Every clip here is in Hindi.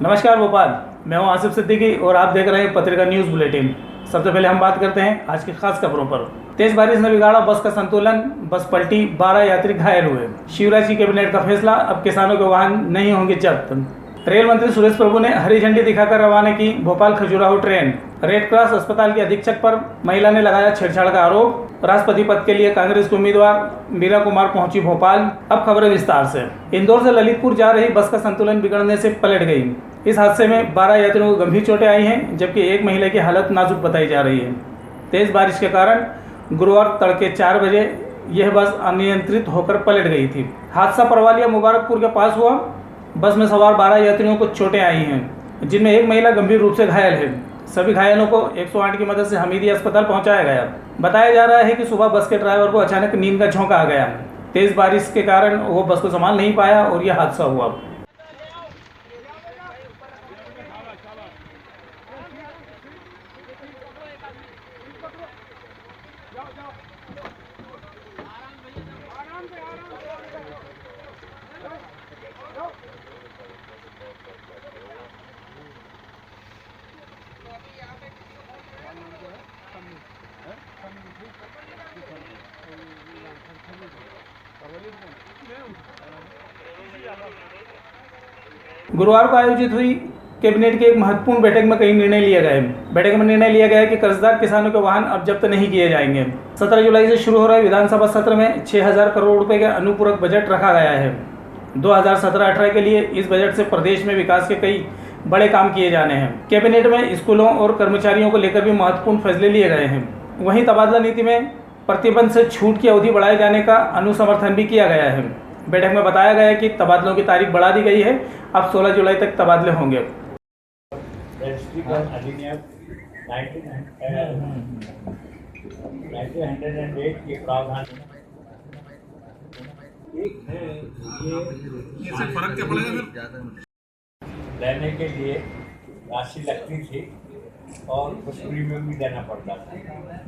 नमस्कार भोपाल, मैं हूं आसिफ सिद्दीकी और आप देख रहे हैं पत्रिका न्यूज़ बुलेटिन। सबसे पहले हम बात करते हैं आज की खास खबरों पर। तेज बारिश ने बिगाड़ा बस का संतुलन, बस पलटी, 12 यात्री घायल हुए। शिवराज की कैबिनेट का फैसला, अब किसानों के वाहन नहीं होंगे जब्त। रेल मंत्री सुरेश प्रभु ने हरी झंडी दिखाकर रवाना की Bhopal Khajuraho train. Red cross अस्पताल के अधीक्षक पर महिला ने लगाया छेड़छाड़ का आरोप। राष्ट्रपति पद के लिए कांग्रेस की उम्मीदवार मीरा कुमार पहुंची भोपाल। अब खबरें विस्तार से। इंदौर से ललितपुर जा रही बस का संतुलन बिगड़ने से पलट गई। इस हादसे में 12 यात्रियों को गंभीर चोटें आई हैं, जबकि एक महिला की हालत नाजुक बताई जा रही है। तेज बारिश के कारण गुरुवार तड़के 4 बजे यह बस अनियंत्रित होकर पलट गई थी। हादसा परवालिया मुबारकपुर के पास हुआ। बस में सवार 12 यात्रियों को चोटें आई हैं, जिनमें एक महिला गंभीर रूप से घायल है। सभी घायलों को 108 की मदद से हमीदिया अस्पताल पहुंचाया गया। बताया जा रहा है कि सुबह बस के ड्राइवर को अचानक नींद का झोंका आ गया। तेज बारिश के कारण वो बस को संभाल नहीं पाया और यह हादसा हुआ। गुरुवार को आयोजित हुई कैबिनेट की एक महत्वपूर्ण बैठक में कई निर्णय लिए गए। बैठक में निर्णय लिया गया कि कर्जदार किसानों के वाहन अब जब्त नहीं किए जाएंगे। 17 जुलाई से शुरू हो रहे विधानसभा सत्र में 6000 करोड़ रुपए का अनुपूरक बजट रखा गया है। 2017-18 के लिए इस बजट से प्रदेश में विकास के कई बड़े काम किए जाने हैं। कैबिनेट में स्कूलों और कर्मचारियों को लेकर भी महत्वपूर्ण फैसले लिए गए हैं। वहीं तबादला नीति में प्रतिबंध से छूट की अवधि बढ़ाए जाने का अनुसमर्थन भी किया गया है। बैठक में बताया गया कि तबादलों की तारीख बढ़ा दी गई है। अब 16 जुलाई तक तबादले होंगे। अधिनियम 1908 के प्रावधान इससे फर्क क्या पड़ेगा लेने के लिए राशि लगती थी और कुछ प्रीमियम भी देना पड़ता था।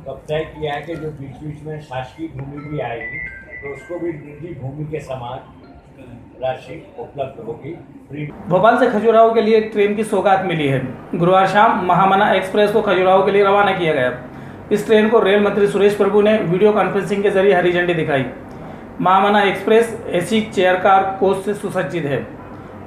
तो अब तय किया है कि जो बीच बीच में शासकीय भूमि भी आएगी तो उसको भी निजी भूमि के समान राशि उपलब्ध होगी। भोपाल से खजुराहो के लिए ट्रेन की सौगात मिली है। गुरुवार शाम महामना एक्सप्रेस को खजुराहो के लिए रवाना किया गया। इस ट्रेन को रेल मंत्री सुरेश प्रभु ने वीडियो कॉन्फ्रेंसिंग के जरिए हरी झंडी दिखाई। Mahamana Express AC chair car coach से सुसज्जित है।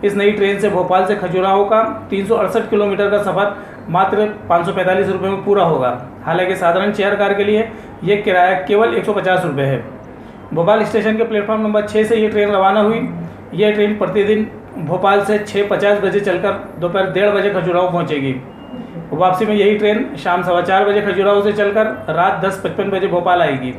इस नई ट्रेन से भोपाल से खजुराहो का 368 किलोमीटर का सफर मात्र 545 रुपये में पूरा होगा। हालांकि साधारण चेयर कार के लिए यह किराया केवल 150 रुपये है। भोपाल स्टेशन के प्लेटफॉर्म नंबर 6 से ये ट्रेन रवाना हुई। यह ट्रेन प्रतिदिन भोपाल से 6:50 बजे चलकर दोपहर 1:30 बजे खजुराहो पहुंचेगी। वापसी में यही ट्रेन शाम 4:15 बजे खजुराहो से चलकर रात 10:55 बजे भोपाल आएगी।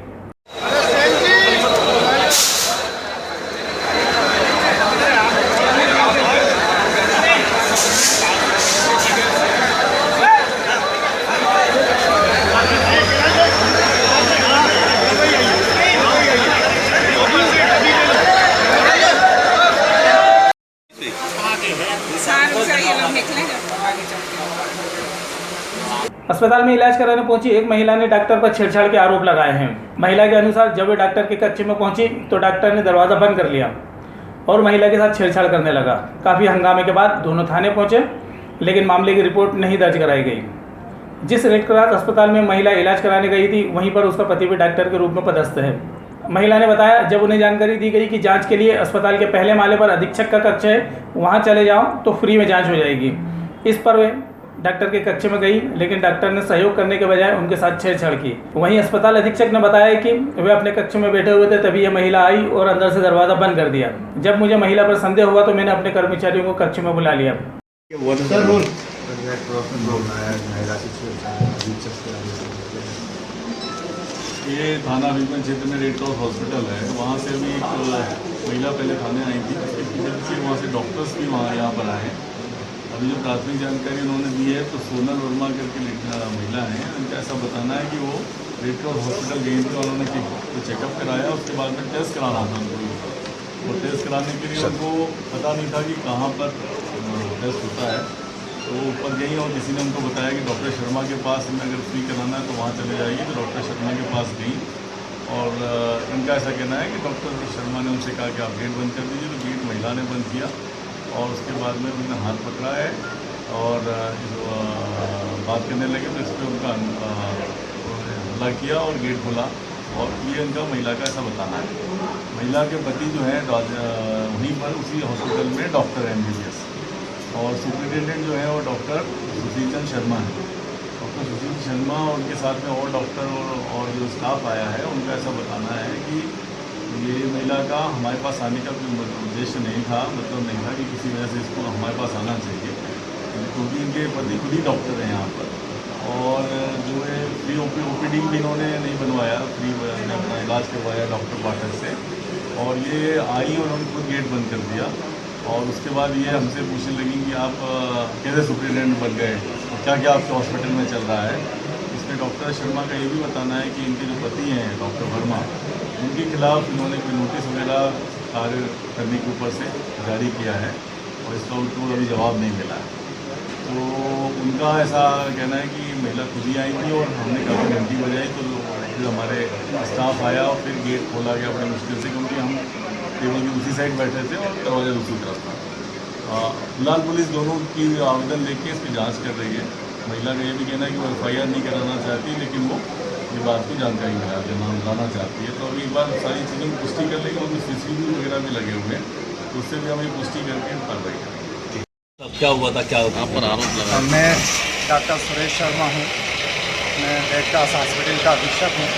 अस्पताल में इलाज कराने पहुंची एक महिला ने डॉक्टर पर छेड़छाड़ के आरोप लगाए हैं। महिला के अनुसार जब वे डॉक्टर के कक्ष में पहुंची तो डॉक्टर ने दरवाज़ा बंद कर लिया और महिला के साथ छेड़छाड़ करने लगा। काफ़ी हंगामे के बाद दोनों थाने पहुंचे, लेकिन मामले की रिपोर्ट नहीं दर्ज कराई गई। जिस रेड क्रॉस अस्पताल में महिला इलाज कराने गई थी, वहीं पर उसका पति भी डॉक्टर के रूप में पदस्थ है। महिला ने बताया, जब उन्हें जानकारी दी गई कि जाँच के लिए अस्पताल के पहले माले पर अधीक्षक का कक्ष है, वहाँ चले जाओ तो फ्री में जाँच हो जाएगी। इस पर वे डॉक्टर के कक्ष में गई, लेकिन डॉक्टर ने सहयोग करने के बजाय उनके साथ छेड़छाड़ की। वहीं अस्पताल अधीक्षक ने बताया कि वे अपने कक्ष में बैठे हुए थे, तभी यह महिला आई और अंदर से दरवाज़ा बंद कर दिया। जब मुझे महिला पर संदेह हुआ तो मैंने अपने कर्मचारियों को कक्ष में बुला लिया। ये थाना अभिगम क्षेत्र में रेड क्रॉस हॉस्पिटल है, तो वहाँ से अभी एक महिला पहले थाने आई थी। फिर वहाँ से डॉक्टर्स भी यहाँ पर आए। अभी जो प्राथमिक जानकारी उन्होंने दी है तो सोनल वर्मा करके महिला हैं, उनका ऐसा बताना है कि वो रेड क्रॉस हॉस्पिटल गई थी और उन्होंने तो चेकअप कराया। उसके बाद में टेस्ट कराना था उनको, और टेस्ट कराने के लिए उनको पता नहीं था कि कहाँ पर टेस्ट होता है। तो वो ऊपर गई और किसी ने उनको बताया कि डॉक्टर शर्मा के पास में अगर फ्री कराना है तो वहाँ चले जाइए। तो डॉक्टर शर्मा के पास गई और इनका ऐसा कहना है कि डॉक्टर शर्मा ने उनसे कहा कि आप गेट बंद कर दीजिए। तो गेट महिला ने बंद किया और उसके बाद में उन्होंने हाथ पकड़ा है और बात करने लगे तो इस पर उनका हमला किया और गेट खोला। और ये उनका महिला का ऐसा बताना है। महिला के पति जो है वहीं पर उसी हॉस्पिटल में डॉक्टर है MBBS, और सुपरिटेंडेंट जो है वो डॉक्टर सुशील चंद शर्मा है। डॉक्टर सुशील शर्मा और उनके साथ में और डॉक्टर और जो स्टाफ आया है उनका ऐसा बताना है कि ये महिला का हमारे पास आने का कोई उद्देश्य नहीं था, मतलब नहीं था कि किसी वजह से इसको हमारे पास आना चाहिए, क्योंकि इनके पति खुद ही डॉक्टर हैं यहाँ पर। और जो है फ्री OPD भी इन्होंने नहीं बनवाया, फ्री अपना इलाज करवाया डॉक्टर पाठक से। और ये आई और उन्होंने खुद गेट बंद कर दिया। और उसके बाद ये हमसे पूछने लगी कि आप कैसे सुपरिटेंडेंट बन गए और क्या क्या आपके हॉस्पिटल में चल रहा है। इसमें डॉक्टर शर्मा का ये भी बताना है कि इनके जो पति हैं डॉक्टर वर्मा, उनके खिलाफ इन्होंने कोई नोटिस वगैरह कार्य करने के ऊपर से जारी किया है और इसका उनको अभी जवाब नहीं मिला है। तो उनका ऐसा कहना है कि महिला खुद ही आई थी और हमने काफ़ी घंटी बजाई तो फिर हमारे स्टाफ आया और फिर गेट खोला गया बड़े मुश्किल से, क्योंकि हम टेबल की दूसरी साइड बैठे थे और दरवाजा दूसरी तरफ था। फिलहाल पुलिस दोनों की आवेदन लेके इसकी जाँच कर रही है। महिला का ये भी कहना है कि वो FIR नहीं कराना चाहती, लेकिन वो ये बात की जानकारी लाना चाहती है। तो अभी एक बार सारी चीज़ों की पुष्टि कर लेंगे, उनमें CCTV वगैरह भी लगे हुए हैं, तो उससे भी हम ये पुष्टि करके कार्रवाई करेंगे। तब क्या हुआ था, क्या यहाँ पर आरोप लगा? मैं डॉक्टर सुरेश शर्मा हूँ, मैं रेड क्रॉस हॉस्पिटल का अधीक्षक हूँ।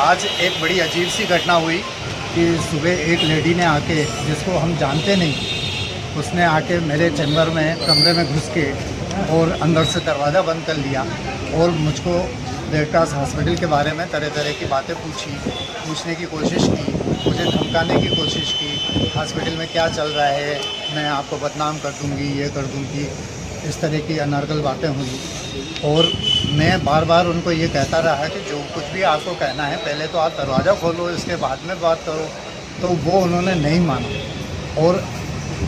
आज एक बड़ी अजीब सी घटना हुई कि सुबह एक लेडी ने आके, जिसको हम जानते नहीं, उसने आके मेरे चैम्बर में कमरे में घुस के और अंदर से दरवाज़ा बंद कर लिया और मुझको रेड क्रॉस हॉस्पिटल के बारे में तरह तरह की बातें पूछने की कोशिश की, मुझे धमकाने की कोशिश की। हॉस्पिटल में क्या चल रहा है, मैं आपको बदनाम कर दूंगी, ये कर दूंगी, इस तरह की अनर्गल बातें हुई। और मैं बार बार उनको ये कहता रहा कि जो कुछ भी आपको कहना है पहले तो आप दरवाज़ा खोलो, इसके बाद में बात करो। तो वो उन्होंने नहीं माना और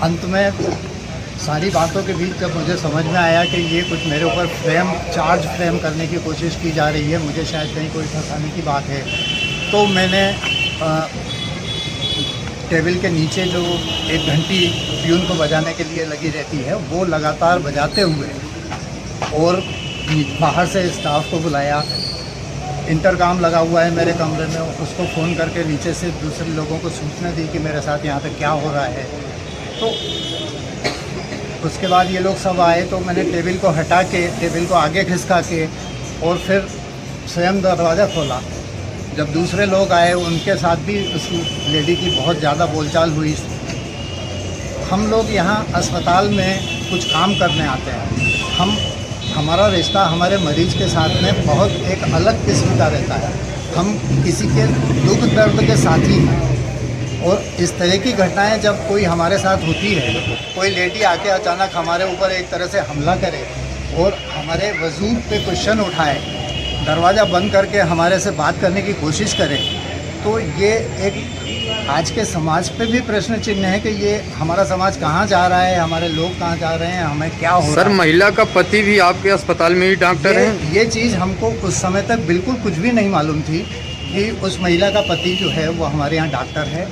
अंत में सारी बातों के बीच जब मुझे समझ में आया कि ये कुछ मेरे ऊपर चार्ज फ्रेम करने की कोशिश की जा रही है, मुझे शायद कहीं कोई फंसाने की बात है, तो मैंने टेबल के नीचे जो एक घंटी प्यून को बजाने के लिए लगी रहती है वो लगातार बजाते हुए और बाहर से स्टाफ को बुलाया। इंटरकॉम लगा हुआ है मेरे कमरे में, उसको फ़ोन करके नीचे से दूसरे लोगों को सूचना दी कि मेरे साथ यहाँ पे क्या हो रहा है। तो उसके बाद ये लोग सब आए तो मैंने टेबल को हटा के, टेबल को आगे खिसका के और फिर स्वयं दरवाज़ा खोला। जब दूसरे लोग आए उनके साथ भी उस लेडी की बहुत ज़्यादा बोलचाल हुई। हम लोग यहाँ अस्पताल में कुछ काम करने आते हैं, हमारा रिश्ता हमारे मरीज़ के साथ में बहुत एक अलग किस्म का रहता है। हम किसी के दुख दर्द के साथी हैं और इस तरह की घटनाएं जब कोई हमारे साथ होती है, कोई लेडी आके अचानक हमारे ऊपर एक तरह से हमला करे और हमारे वजूद पे क्वेश्चन उठाए, दरवाज़ा बंद करके हमारे से बात करने की कोशिश करे, तो ये एक आज के समाज पे भी प्रश्न चिन्ह है कि ये हमारा समाज कहाँ जा रहा है, हमारे लोग कहाँ जा रहे हैं, हमें क्या हो रहा है। सर, महिला का पति भी आपके अस्पताल में ही डॉक्टर है? ये चीज़ हमको उस समय तक बिल्कुल कुछ भी नहीं मालूम थी कि उस महिला का पति जो है वो हमारे यहाँ डॉक्टर है।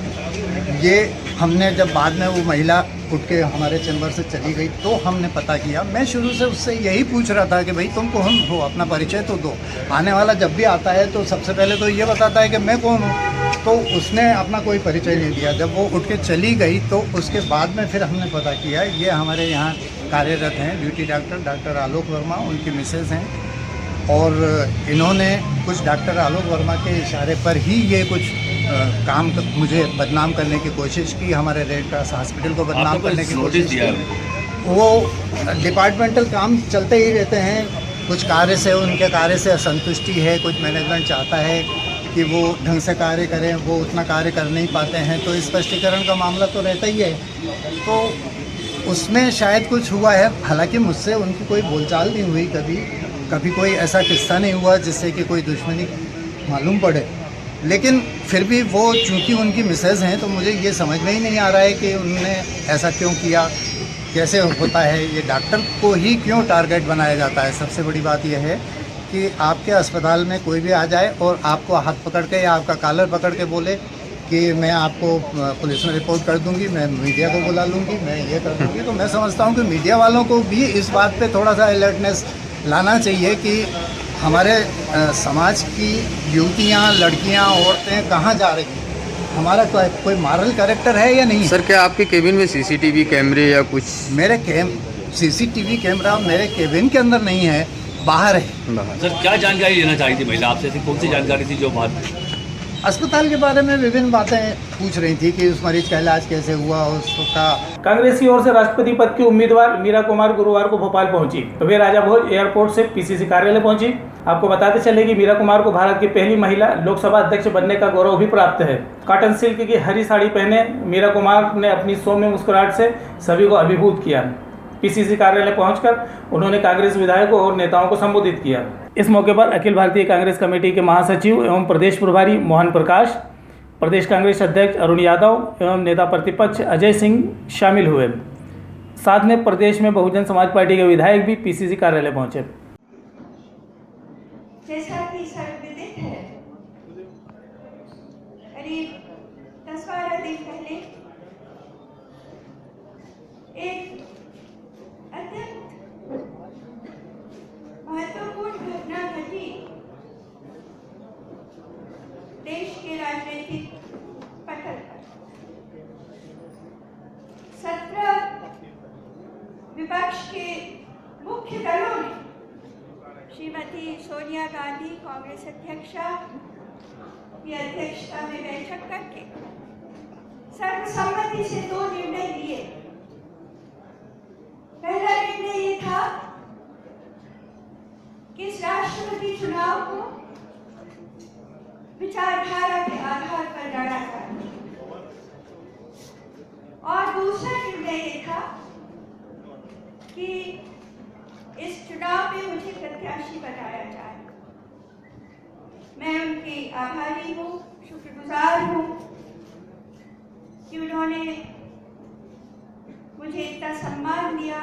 ये हमने जब बाद में वो महिला उठ के हमारे चैम्बर से चली गई तो हमने पता किया। मैं शुरू से उससे यही पूछ रहा था कि भाई तुम कौन हो, अपना परिचय तो दो। आने वाला जब भी आता है तो सबसे पहले तो ये बताता है कि मैं कौन हूँ, तो उसने अपना कोई परिचय नहीं दिया। जब वो उठ के चली गई तो उसके बाद में फिर हमने पता किया ये हमारे यहाँ कार्यरत हैं ड्यूटी डॉक्टर आलोक वर्मा, उनकी मिसेज़ हैं। और इन्होंने कुछ डॉक्टर आलोक वर्मा के इशारे पर ही ये कुछ काम मुझे बदनाम करने की कोशिश की, हमारे रेड क्रॉस हॉस्पिटल को बदनाम करने की कोशिश की। वो डिपार्टमेंटल काम चलते ही रहते हैं, कुछ कार्य से उनके कार्य से असंतुष्टि है, कुछ मैनेजमेंट चाहता है कि वो ढंग से कार्य करें, वो उतना कार्य कर नहीं पाते हैं, तो स्पष्टीकरण का मामला तो रहता ही है। तो उसमें शायद कुछ हुआ है, हालांकि मुझसे उनकी कोई बोलचाल नहीं हुई, कभी कोई ऐसा किस्सा नहीं हुआ जिससे कि कोई दुश्मनी मालूम पड़े। लेकिन फिर भी वो चूँकि उनकी मिसेज़ हैं तो मुझे ये समझ में ही नहीं आ रहा है कि उन्होंने ऐसा क्यों किया, कैसे होता है, ये डॉक्टर को ही क्यों टारगेट बनाया जाता है। सबसे बड़ी बात यह है कि आपके अस्पताल में कोई भी आ जाए और आपको हाथ पकड़ के या आपका कॉलर पकड़ के बोले कि मैं आपको पुलिस में रिपोर्ट कर दूंगी, मैं मीडिया को बुला लूंगी, मैं ये कर दूंगी। तो मैं समझता हूँ कि मीडिया वालों को भी इस बात पे थोड़ा सा अलर्टनेस लाना चाहिए कि हमारे समाज की युवतियाँ, लड़कियाँ, औरतें कहाँ जा रही हैं, हमारा कोई मॉरल कैरेक्टर है या नहीं है। सर क्या आपके केबिन में सीसीटीवी कैमरे या कुछ? मेरे सीसीटीवी कैमरा मेरे केबिन के अंदर नहीं है, बाहर है। सर क्या जानकारी लेना चाहिए थी महिला आपसे? ऐसी कौन सी जानकारी थी जो बात अस्पताल के बारे में विभिन्न बातें पूछ रही थी कि उस मरीज का इलाज कैसे हुआ, उसका। कांग्रेस की ओर से राष्ट्रपति पद की उम्मीदवार मीरा कुमार गुरुवार को भोपाल पहुंची तो वे राजा भोज एयरपोर्ट से पीसीसी कार्यालय पहुंची। आपको बताते चले कि मीरा कुमार को भारत की पहली महिला लोकसभा अध्यक्ष बनने का गौरव भी प्राप्त है। कॉटन सिल्क की हरी साड़ी पहने मीरा कुमार ने अपनी सौम्य मुस्कुराहट से सभी को अभिभूत किया। पीसीसी कार्यालय पहुंचकर उन्होंने कांग्रेस विधायकों और नेताओं को संबोधित किया। इस मौके पर अखिल भारतीय कांग्रेस कमेटी के महासचिव एवं प्रदेश प्रभारी मोहन प्रकाश, प्रदेश कांग्रेस अध्यक्ष अरुण यादव एवं नेता प्रतिपक्ष अजय सिंह शामिल हुए। साथ में प्रदेश में बहुजन समाज पार्टी के विधायक भी पीसीसी कार्यालय पहुंचे। जैसा कि सर्वविदित है, करीब 10-12 दिन पहले एक अत्यंत महत्वपूर्ण घटना घटी देश के राजनीतिक पटल पर। 17 विपक्ष के मुख्य दलों ने श्रीमती सोनिया गांधी कांग्रेस अध्यक्षा की अध्यक्षता में बैठक करके सर्वसम्मति से 2 निर्णय लिए। पहला निर्णय ये था कि इस राष्ट्रपति चुनाव को विचारधारा के आधार पर लड़ा जाए, और दूसरा निर्णय ये था कि इस चुनाव में मुझे प्रत्याशी बनाया जाए। मैं उनकी आभारी हूँ, शुक्रगुजार हूँ कि उन्होंने मुझे इतना सम्मान दिया,